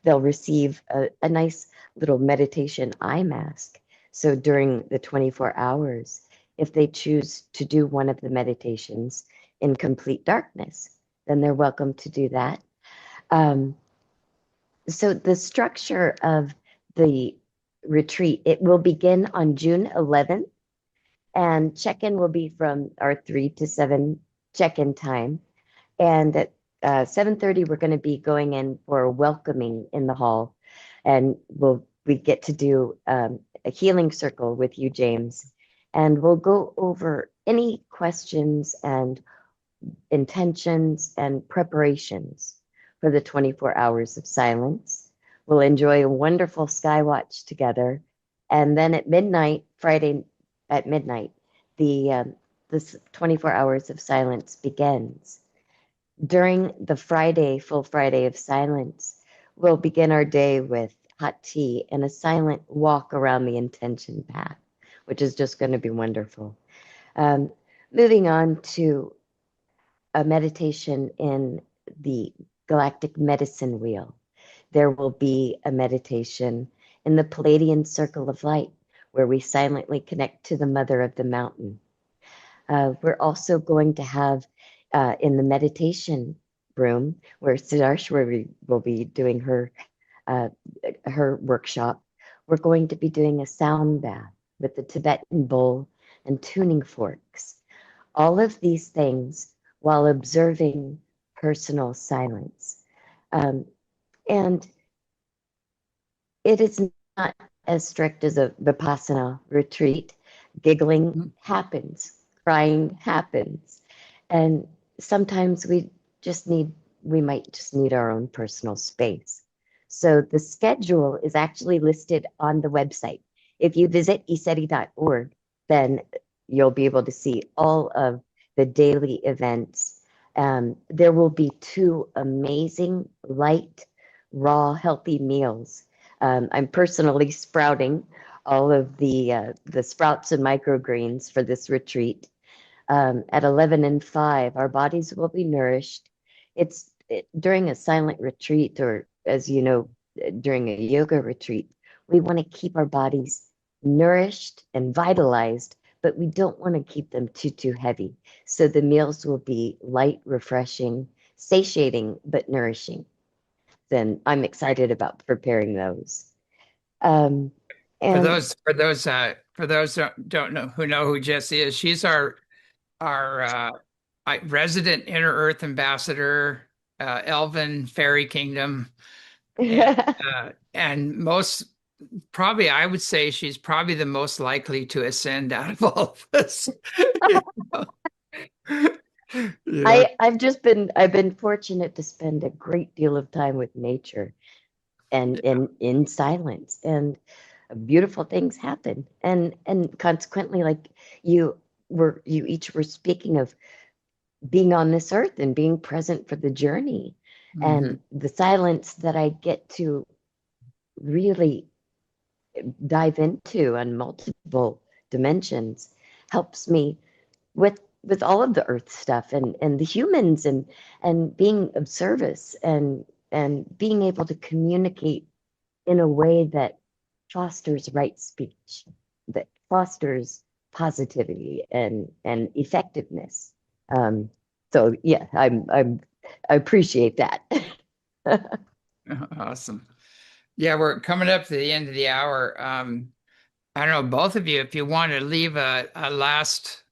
they'll receive a nice little meditation eye mask. So during the 24 hours, if they choose to do one of the meditations in complete darkness, then they're welcome to do that. Um, so the structure of the retreat, it will begin on June 11th, and check-in will be from our 3 to 7 check-in time. And at 7:30, we're going to be going in for a welcoming in the hall, and we get to do a healing circle with you, James, and we'll go over any questions and intentions and preparations for the 24 hours of silence. We'll enjoy a wonderful sky watch together, and then at midnight, Friday at midnight, this 24 hours of silence begins. During the full Friday of silence, we'll begin our day with hot tea and a silent walk around the intention path, which is just going to be wonderful. Um, Moving on to a meditation in the galactic medicine wheel. There will be a meditation in the Palladian circle of light, where we silently connect to the mother of the mountain. We're also going to have in the meditation room, where withSiddheshwari will be doing her workshop, we're going to be doing a sound bath with the Tibetan bowl and tuning forks. All of these things while observing personal silence. And it is not as strict as a Vipassana retreat. Giggling happens, crying happens. And sometimes we might just need our own personal space. So the schedule is actually listed on the website. If you visit ECETI.org, then you'll be able to see all of the daily events. There will be 2 amazing, light, raw, healthy meals. I'm personally sprouting all of the sprouts and microgreens for this retreat. At 11 and 5, our bodies will be nourished. During a silent retreat, or as you know, during a yoga retreat, we want to keep our bodies nourished and vitalized, but we don't want to keep them too heavy. So the meals will be light, refreshing, satiating, but nourishing. Then I'm excited about preparing those. Um, For and those who don't know who Jessie is, she's our resident Inner Earth ambassador, Elven Fairy Kingdom, and most probably I would say she's probably the most likely to ascend out of all of us. You know? Yeah. I've been fortunate to spend a great deal of time with nature and in silence, and beautiful things happen. And consequently, like you each were speaking of being on this earth and being present for the journey, and the silence that I get to really dive into on multiple dimensions helps me with all of the earth stuff and the humans and being of service and being able to communicate in a way that fosters right speech, that fosters positivity and effectiveness. So yeah, I appreciate that. Awesome. Yeah, we're coming up to the end of the hour. I don't know, both of you, if you want to leave a last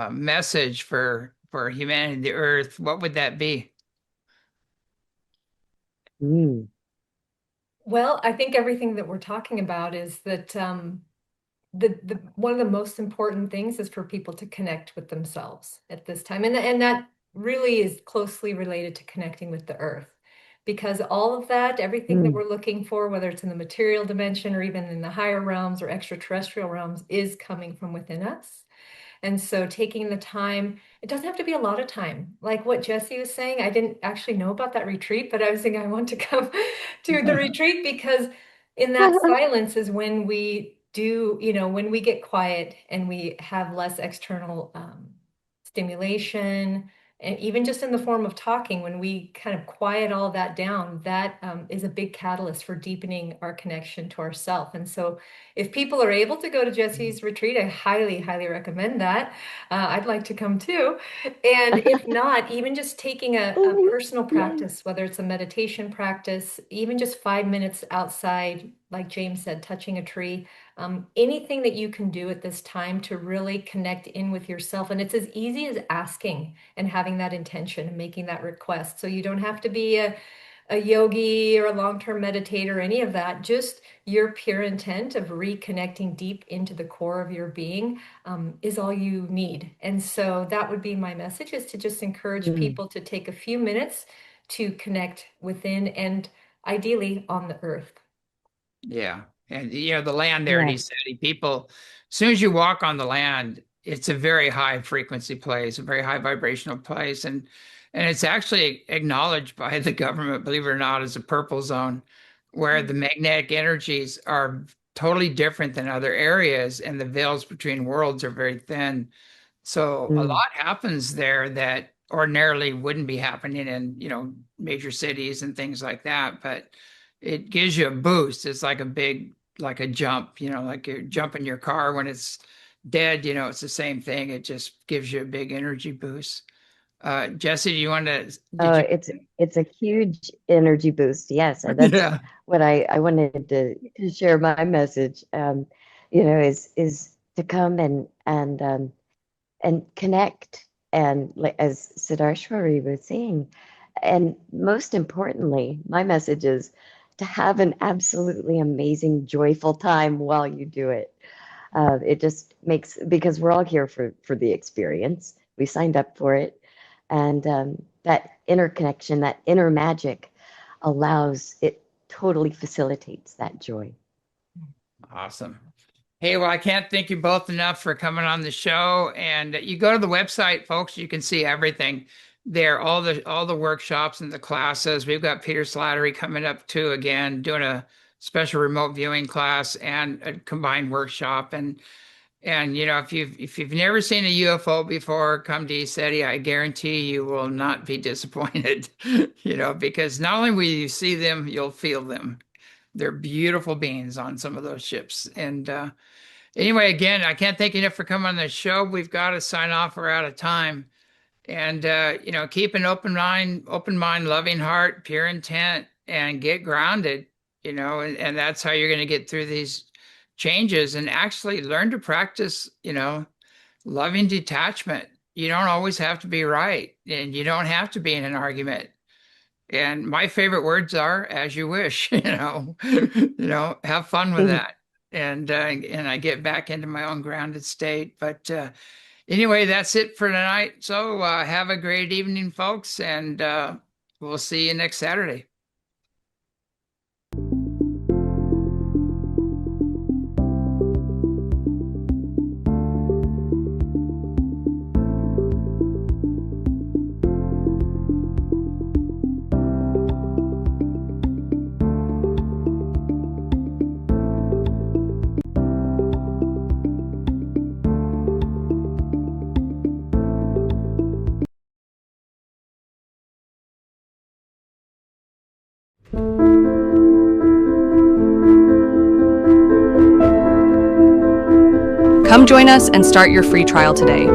message for humanity, the earth, what would that be? Mm, Well, I think everything that we're talking about is that the one of the most important things is for people to connect with themselves at this time, and that really is closely related to connecting with the earth, because all of that, everything that mm. we're looking for, whether it's in the material dimension or even in the higher realms or extraterrestrial realms, is coming from within us. And so taking the time, it doesn't have to be a lot of time. Like what Jessie was saying, I didn't actually know about that retreat, but I was thinking I want to come to the retreat, because in that silence is when we do, when we get quiet and we have less external stimulation, And even just in the form of talking, when we kind of quiet all that down, that is a big catalyst for deepening our connection to ourself. And so if people are able to go to Jessie's retreat, I highly, highly recommend that. I'd like to come too. And if not, even just taking a personal practice, whether it's a meditation practice, even just 5 minutes outside, like James said, touching a tree, anything that you can do at this time to really connect in with yourself. And it's as easy as asking and having that intention and making that request. So you don't have to be a yogi or a long-term meditator or any of that. Just your pure intent of reconnecting deep into the core of your being is all you need. And so that would be my message, is to just encourage people to take a few minutes to connect within and ideally on the earth. Yeah. And, the land there in ECETI, people, as soon as you walk on the land, it's a very high frequency place, a very high vibrational place. And it's actually acknowledged by the government, believe it or not, as a purple zone, where the magnetic energies are totally different than other areas, and the veils between worlds are very thin. So a lot happens there that ordinarily wouldn't be happening in, major cities and things like that. But it gives you a boost. It's like a jump, like you jump in your car when it's dead, it's the same thing. It just gives you a big energy boost. Jessie, do you want to? It's a huge energy boost. Yes, and that's what I wanted to share my message. Is to come and connect, and as Siddheshwari was saying, and most importantly, my message is to have an absolutely amazing, joyful time while you do it. It just makes, because we're all here for the experience. We signed up for it. And that inner connection, that inner magic totally facilitates that joy. Awesome. Hey, well, I can't thank you both enough for coming on the show. And you go to the website, folks, you can see everything there, all the workshops and the classes. We've got Peter Slattery coming up too, again, doing a special remote viewing class and a combined workshop. And if you've never seen a UFO before, come to ECETI. I guarantee you will not be disappointed, because not only will you see them, you'll feel them. They're beautiful beings on some of those ships. And anyway, again, I can't thank you enough for coming on the show. We've got to sign off. We're out of time. And, keep an open mind, loving heart, pure intent, and get grounded, and that's how you're going to get through these changes, and actually learn to practice, loving detachment. You don't always have to be right, and you don't have to be in an argument. And my favorite words are "as you wish." Have fun with that, and I get back into my own grounded state. But anyway, that's it for tonight. So have a great evening, folks, and we'll see you next Saturday. Come join us and start your free trial today.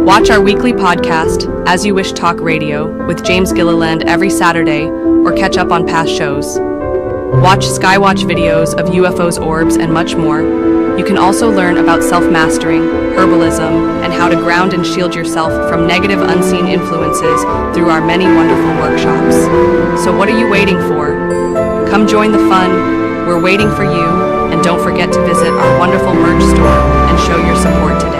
Watch our weekly podcast, As You Wish Talk Radio, with James Gilliland every Saturday, or catch up on past shows. Watch Skywatch videos of UFOs, orbs, and much more. You can also learn about self-mastering, herbalism, and how to ground and shield yourself from negative unseen influences through our many wonderful workshops. So what are you waiting for? Come join the fun. We're waiting for you. And don't forget to visit our wonderful merch store and show your support today.